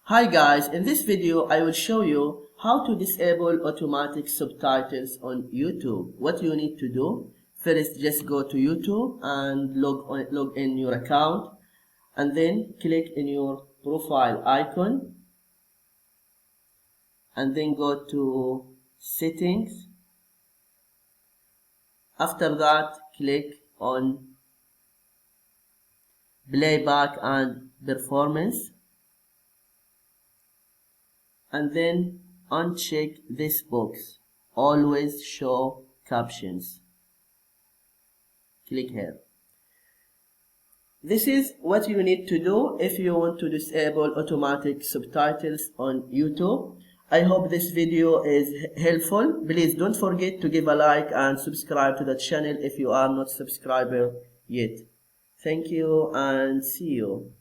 Hi guys, in this video I will show you how to disable automatic subtitles on YouTube. What you need to do, first just go to YouTube and log in your account, and then click in your profile icon and then go to settings. After that, click on playback and performance, and then uncheck this box, always show captions. Click here. This is what you need to do if you want to disable automatic subtitles on YouTube. I hope this video is helpful. Please don't forget to give a like and subscribe to the channel if you are not subscriber yet. Thank you and see you.